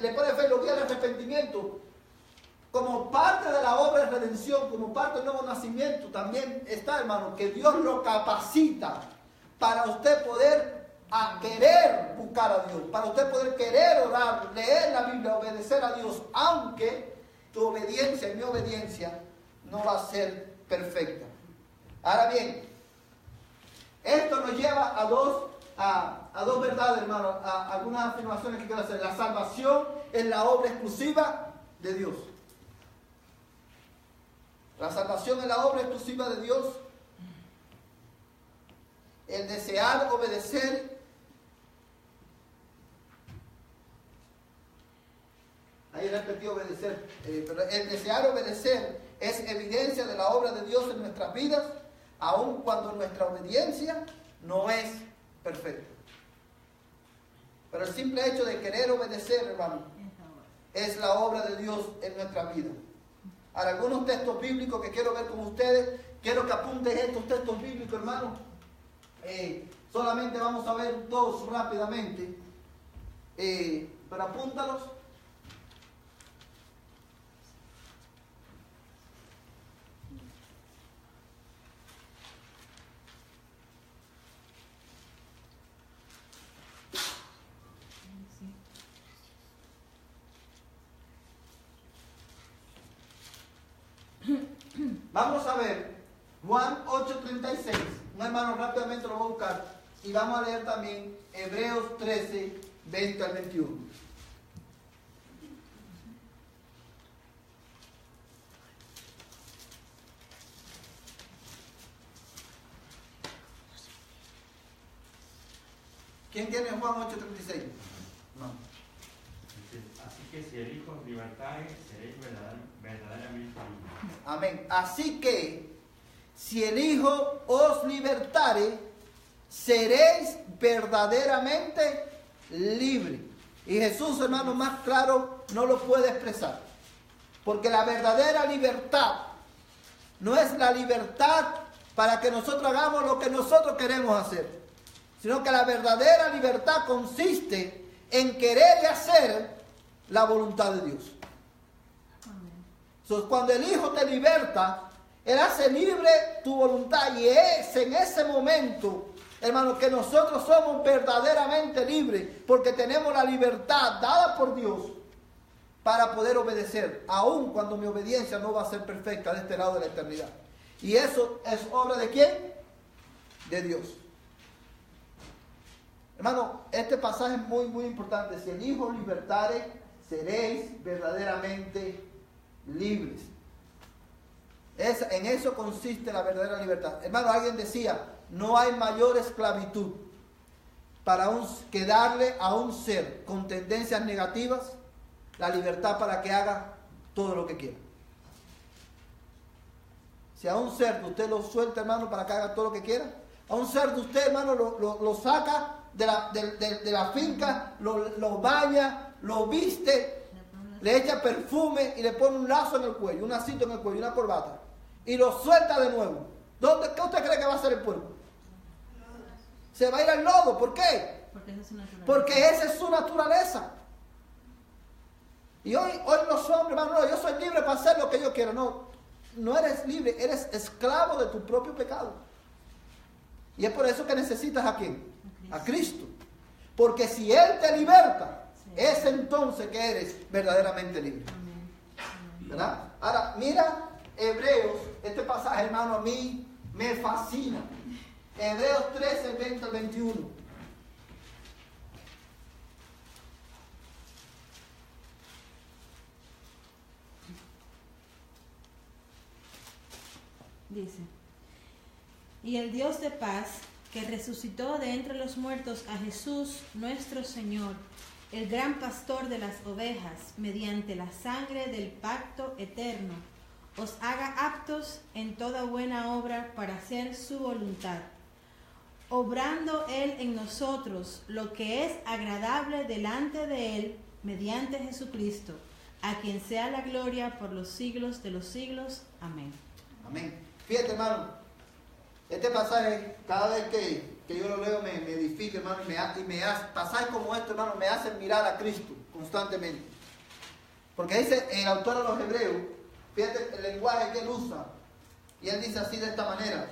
le pone fe y lo guía al arrepentimiento. Como parte de la obra de redención, como parte del nuevo nacimiento, también está, hermano, que Dios lo capacita para usted poder querer buscar a Dios, para usted poder querer orar, leer la Biblia, obedecer a Dios, aunque tu obediencia y mi obediencia no va a ser perfecta. Ahora bien, esto nos lleva a dos verdades, hermano, a algunas afirmaciones que quiero hacer. La salvación es la obra exclusiva de Dios. La salvación es la obra exclusiva de Dios. El desear obedecer ahí repetí obedecer, pero el desear obedecer es evidencia de la obra de Dios en nuestras vidas, aun cuando nuestra obediencia no es perfecta. Pero el simple hecho de querer obedecer, hermano, es la obra de Dios en nuestra vida. Ahora, algunos textos bíblicos que quiero ver con ustedes, quiero que apunten estos textos bíblicos, hermano. Solamente vamos a ver dos rápidamente, pero apúntalos. Vamos a ver Juan 8:36. Un hermano rápidamente lo va a buscar. Y vamos a leer también Hebreos 13, 20 al 21. ¿Quién tiene Juan 8:36? No. Así que si el Hijo os libertare, seréis verdaderamente libres. Amén. Así que si el Hijo os libertare, seréis verdaderamente libres. Y Jesús, hermano, más claro no lo puede expresar. Porque la verdadera libertad no es la libertad para que nosotros hagamos lo que nosotros queremos hacer, sino que la verdadera libertad consiste en querer y hacer la voluntad de Dios. Entonces, cuando el Hijo te liberta, Él hace libre tu voluntad, y es en ese momento, hermano, que nosotros somos verdaderamente libres, porque tenemos la libertad dada por Dios para poder obedecer, aun cuando mi obediencia no va a ser perfecta de este lado de la eternidad. ¿Y eso es obra de quién? De Dios. Hermano, este pasaje es muy, muy importante. Si el Hijo libertare, seréis verdaderamente libres. En eso consiste la verdadera libertad. Hermano, alguien decía, no hay mayor esclavitud que darle a un ser con tendencias negativas la libertad para que haga todo lo que quiera. Si a un cerdo usted lo suelta, hermano, para que haga todo lo que quiera, a un cerdo usted, hermano, lo saca de la finca, lo baña, lo viste, le echa perfume y le pone un lazo en el cuello, un lacito en el cuello, una corbata, y lo suelta de nuevo. ¿Qué usted cree que va a hacer el puerco? Se va a ir al lodo. ¿Por qué? Porque esa es su naturaleza. Y hoy los hombres, hermano, no, yo soy libre para hacer lo que yo quiero. No eres libre, eres esclavo de tu propio pecado. Y es por eso que necesitas ¿a quién? A Cristo. Porque si Él te liberta, es entonces que eres verdaderamente libre. ¿Verdad? Ahora, mira Hebreos, este pasaje, hermano, a mí me fascina. Hebreos 13, 20 al 21. Dice: y el Dios de paz, que resucitó de entre los muertos a Jesús nuestro Señor, el gran pastor de las ovejas, mediante la sangre del pacto eterno, os haga aptos en toda buena obra para hacer su voluntad, obrando Él en nosotros lo que es agradable delante de Él, mediante Jesucristo, a quien sea la gloria por los siglos de los siglos. Amén. Amén. Fíjate, hermano, este pasaje, cada vez que yo lo leo, me edifica, hermano, y me hace, pasajes como este, hermano, me hacen mirar a Cristo constantemente. Porque dice el autor a los Hebreos, fíjate el lenguaje que él usa, y él dice así de esta manera: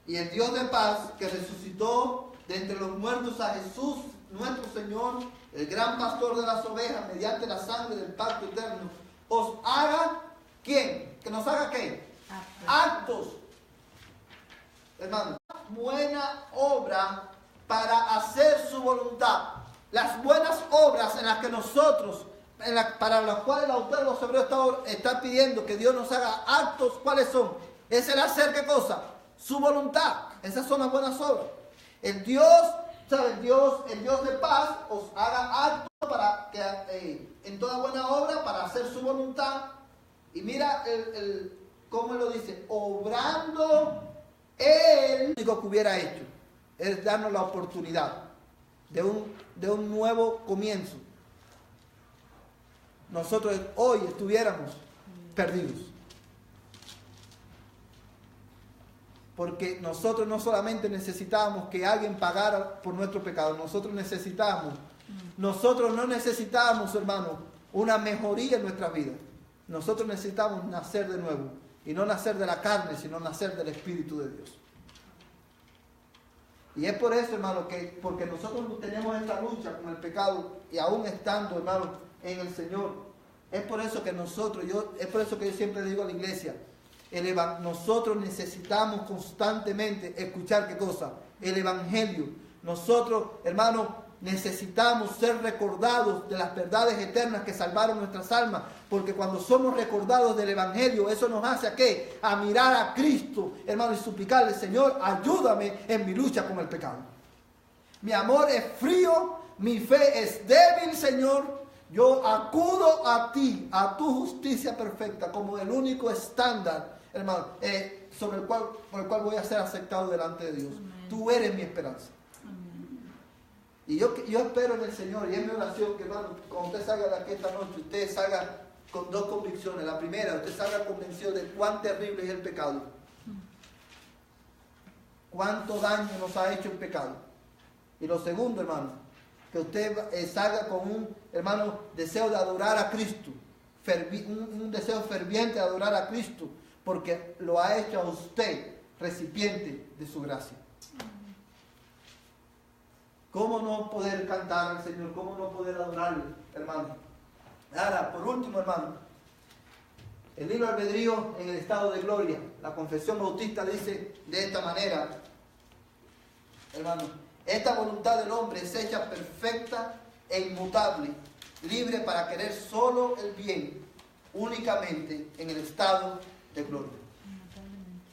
y el Dios de paz, que resucitó de entre los muertos a Jesús, nuestro Señor, el gran pastor de las ovejas, mediante la sangre del pacto eterno, os haga, ¿quién? ¿Que nos haga qué? Actos. Hermano, buena obra para hacer su voluntad. Las buenas obras en las que nosotros, para las cuales el autor de los Hebreos está pidiendo que Dios nos haga actos, ¿cuáles son? Es el hacer, ¿qué cosa? Su voluntad. Esas son las buenas obras. El Dios, ¿sabe? El Dios de paz os haga actos para que en toda buena obra para hacer su voluntad. Y mira cómo lo dice: obrando Él. Lo único que hubiera hecho es darnos la oportunidad de un nuevo comienzo. Nosotros hoy estuviéramos perdidos. Porque nosotros no solamente necesitábamos que alguien pagara por nuestro pecado, nosotros no necesitábamos, hermano, una mejoría en nuestra vida. Nosotros necesitamos nacer de nuevo. Y no nacer de la carne, sino nacer del Espíritu de Dios. Y es por eso, hermano, porque nosotros tenemos esta lucha con el pecado, y aún estando, hermano, en el Señor, es por eso que es por eso que yo siempre le digo a la iglesia, nosotros necesitamos constantemente escuchar ¿qué cosa? El Evangelio. Nosotros, hermanos, necesitamos ser recordados de las verdades eternas que salvaron nuestras almas, porque cuando somos recordados del Evangelio, eso nos hace ¿a qué? A mirar a Cristo, hermano, y suplicarle: Señor, ayúdame en mi lucha con el pecado. Mi amor es frío, mi fe es débil, Señor. Yo acudo a ti, a tu justicia perfecta, como el único estándar, hermano, por el cual voy a ser aceptado delante de Dios. Amén. Tú eres mi esperanza. Amén. Y yo espero en el Señor, y es mi oración, que, hermano, cuando usted salga de aquí esta noche, usted salga con dos convicciones. La primera, usted salga convencido de cuán terrible es el pecado. Cuánto daño nos ha hecho el pecado. Y lo segundo, hermano, que usted salga con un, hermano, deseo de adorar a Cristo, un deseo ferviente de adorar a Cristo, porque lo ha hecho a usted recipiente de su gracia. ¿Cómo no poder cantar al Señor? ¿Cómo no poder adorarle, hermano? Ahora, por último, hermano, el libre albedrío en el estado de gloria. La confesión bautista dice de esta manera, hermano: Esta voluntad del hombre es hecha perfecta e inmutable, libre para querer solo el bien, únicamente en el estado de gloria. Inmutablemente.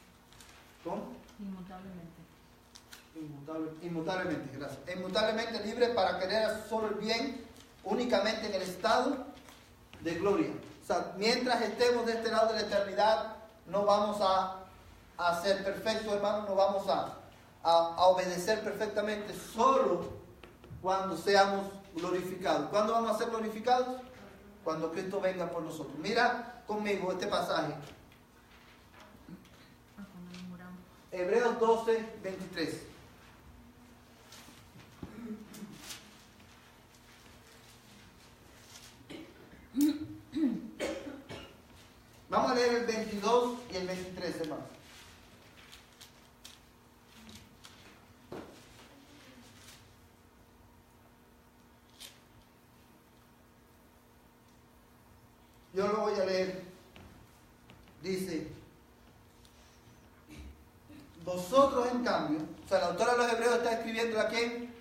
¿Cómo? Inmutablemente. Inmutablemente, gracias. Inmutablemente libre para querer solo el bien, únicamente en el estado de gloria. O sea, mientras estemos de este lado de la eternidad, no vamos a ser perfectos, hermanos, no vamos a obedecer perfectamente, solo cuando seamos glorificados. ¿Cuándo vamos a ser glorificados? Cuando Cristo venga por nosotros. Mira conmigo este pasaje. Hebreos 12, 23. Vamos a leer el 22 y el 23, hermano. Yo lo voy a leer. Dice: vosotros en cambio, o sea, el autor a los hebreos está escribiendo ¿a quién?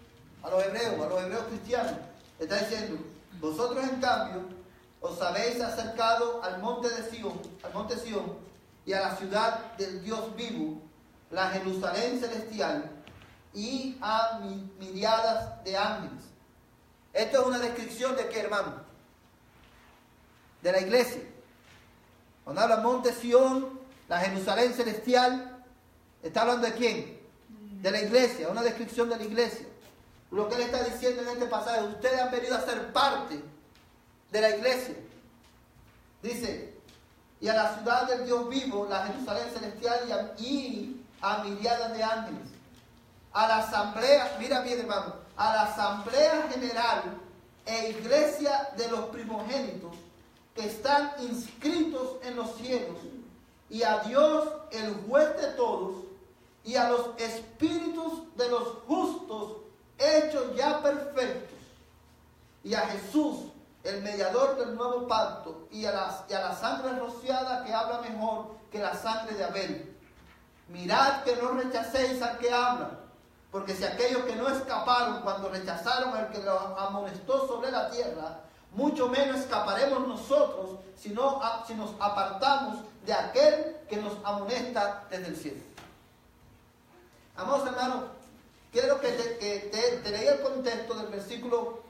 A los hebreos cristianos. Está diciendo: vosotros en cambio os habéis acercado al monte Sión y a la ciudad del Dios vivo, la Jerusalén celestial, y a miriadas de ángeles. Esto es una descripción de qué, hermano? De la iglesia. Cuando habla monte Sión, la Jerusalén celestial, ¿está hablando de quién? De la iglesia, una descripción de la iglesia. Lo que él está diciendo en este pasaje: ustedes han venido a ser parte de la iglesia. Dice: y a la ciudad del Dios vivo, la Jerusalén celestial, y a miriadas de ángeles. A la asamblea, mira bien, hermano, a la asamblea general e iglesia de los primogénitos que están inscritos en los cielos, y a Dios, el juez de todos, y a los espíritus de los justos hechos ya perfectos, y a Jesús, el mediador del nuevo pacto, y a la sangre rociada que habla mejor que la sangre de Abel. Mirad que no rechacéis al que habla, porque si aquellos que no escaparon cuando rechazaron al que los amonestó sobre la tierra, mucho menos escaparemos nosotros si nos apartamos de aquel que nos amonesta desde el cielo. Amados hermanos, quiero que te leí el contexto del versículo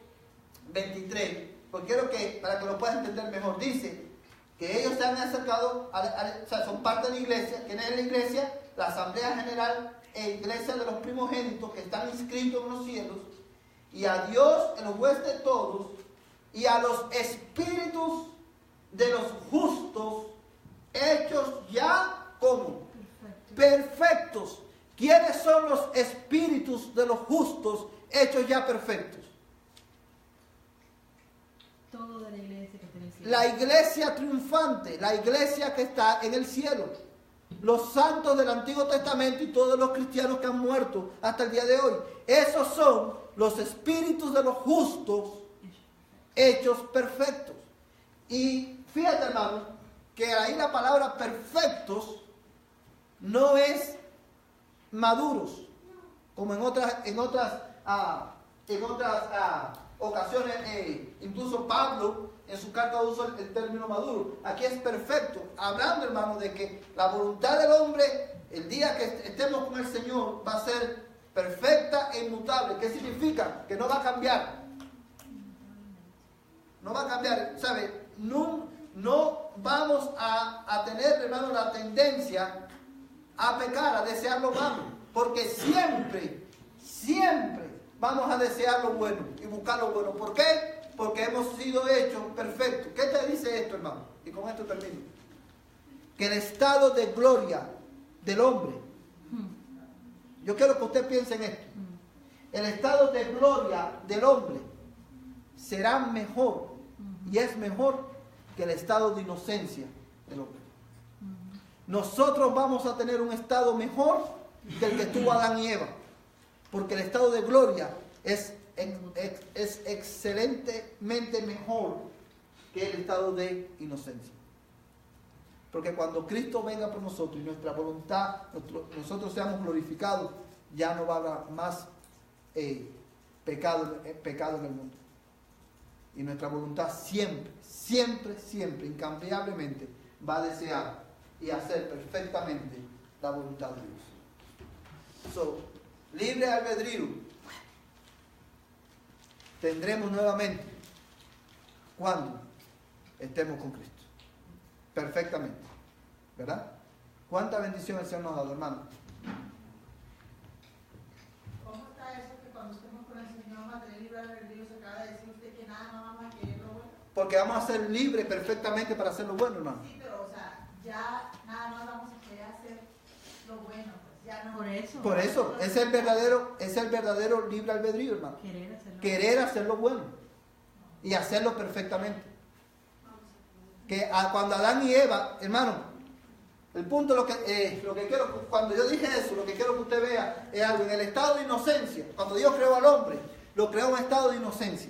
23, porque quiero que, para que lo puedas entender mejor, dice que ellos se han acercado, o sea, son parte de la iglesia. ¿Quién es la iglesia? La asamblea general e iglesia de los primogénitos que están inscritos en los cielos, y a Dios, el juez de todos, y a los espíritus de los justos hechos ya como perfectos. ¿Quiénes son los espíritus de los justos hechos ya perfectos? Todo de la iglesia que está en el cielo. La iglesia triunfante, la iglesia que está en el cielo. Los santos del Antiguo Testamento y todos los cristianos que han muerto hasta el día de hoy. Esos son los espíritus de los justos hechos perfectos. Y fíjate, hermano, que ahí la palabra perfectos no es maduros, como en otras ocasiones, incluso Pablo en su carta usa el término maduro. Aquí es perfecto, hablando, hermano, de que la voluntad del hombre, el día que estemos con el Señor, va a ser perfecta e inmutable. ¿Qué significa? Que no va a cambiar. No va a cambiar, ¿sabe? No vamos a tener, hermano, la tendencia a pecar, a desear lo malo, porque siempre vamos a desear lo bueno y buscar lo bueno. ¿Por qué? Porque hemos sido hechos perfectos. ¿Qué te dice esto, hermano? Y con esto termino. Que el estado de gloria del hombre, yo quiero que usted piense en esto, el estado de gloria del hombre será mejor, y es mejor que el estado de inocencia del hombre. Nosotros vamos a tener un estado mejor que el que tuvo Adán y Eva, porque el estado de gloria es excelentemente mejor que el estado de inocencia. Porque cuando Cristo venga por nosotros y nuestra voluntad, nosotros seamos glorificados, ya no va a haber más pecado en el mundo. Y nuestra voluntad siempre, siempre, siempre, incambiablemente va a desear y hacer perfectamente la voluntad de Dios. So, libre albedrío tendremos nuevamente cuando estemos con Cristo. Perfectamente. ¿Verdad? ¿Cuánta bendición el Señor nos ha dado, hermano? ¿Cómo está eso que cuando estemos con el Señor va a tener libre albedrío? Se acaba de decir usted que nada más vamos a querer lo bueno. Porque vamos a ser libres perfectamente para hacer lo bueno, hermano. Sí, pero o sea, ya nada más vamos a querer hacer lo bueno, pues ya no. Por eso. Es el verdadero libre albedrío, hermano. Querer hacer lo bueno y hacerlo perfectamente. Que cuando Adán y Eva, hermano, el punto, lo que quiero, cuando yo dije eso, lo que quiero que usted vea es algo en el estado de inocencia. Cuando Dios creó al hombre, lo creó en estado de inocencia.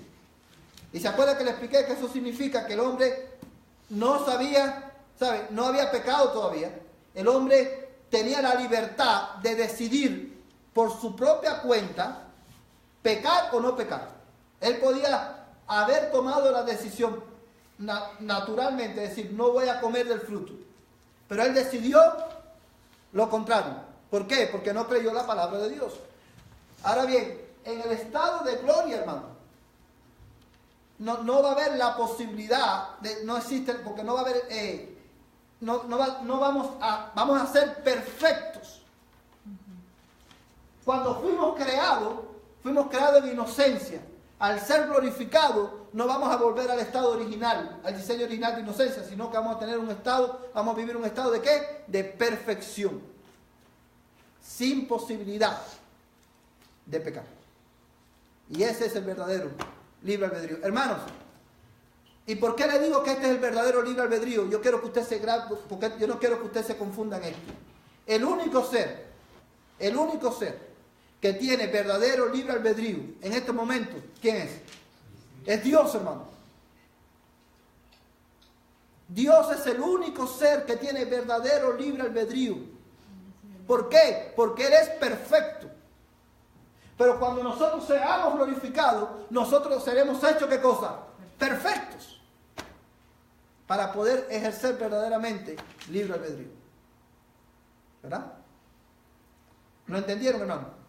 Y se acuerda que le expliqué que eso significa que el hombre no sabía, ¿sabe? No había pecado todavía. El hombre tenía la libertad de decidir por su propia cuenta pecar o no pecar. Él podía haber tomado la decisión naturalmente, es decir, no voy a comer del fruto. Pero él decidió lo contrario. ¿Por qué? Porque no creyó la palabra de Dios. Ahora bien, en el estado de gloria, hermano, no va a haber la posibilidad, no existe, porque no va a haber, vamos a ser perfectos. Cuando fuimos creados en inocencia. Al ser glorificados, no vamos a volver al estado original, al diseño original de inocencia, sino que vamos a tener vamos a vivir un estado ¿de qué? De perfección. Sin posibilidad de pecar. Y ese es el verdadero libre albedrío. Hermanos, ¿y por qué le digo que este es el verdadero libre albedrío? Yo quiero que usted se grabe, porque yo no quiero que usted se confunda en esto. El único ser que tiene verdadero libre albedrío en este momento, ¿quién es? Es Dios, hermano. Dios es el único ser que tiene verdadero libre albedrío. ¿Por qué? Porque Él es perfecto. Pero cuando nosotros seamos glorificados, nosotros seremos hechos, ¿qué cosa? Perfectos. Para poder ejercer verdaderamente libre albedrío. ¿Verdad? ¿Lo entendieron, hermano?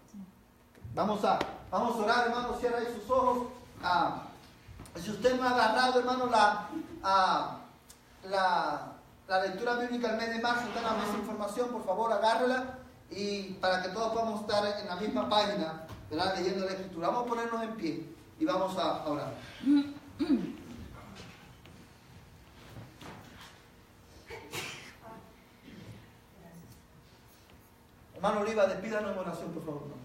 Vamos a orar, hermano. Cierra ahí sus ojos. Si usted no ha agarrado, hermano, la lectura bíblica del mes de marzo, está en la misma información, por favor, agárrela. Y para que todos podamos estar en la misma página, ¿verdad? Leyendo la escritura. Vamos a ponernos en pie y vamos a orar. Hermano Oliva, despídanos en oración, por favor, hermano.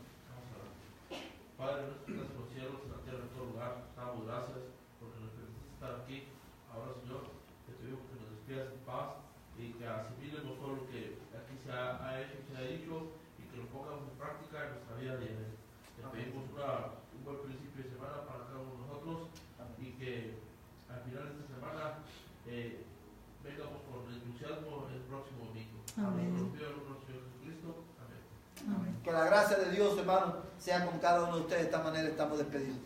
Padre nuestro que estás en los cielos, en la tierra, en todo lugar, te damos gracias porque nos permitiste estar aquí. Ahora, Señor, te pedimos que nos despidas en paz y que asimilemos todo lo que aquí se ha hecho, se ha dicho y que lo pongamos en práctica en nuestra vida diaria. Te pedimos un buen principio de semana para cada uno de nosotros y que al final de esta semana vengamos con entusiasmo el próximo domingo. Amén. Lo pido en el nombre del Señor Jesucristo. Amén. Amén. Que la gracia de Dios, hermano, sea con cada uno de ustedes. De esta manera estamos despedidos.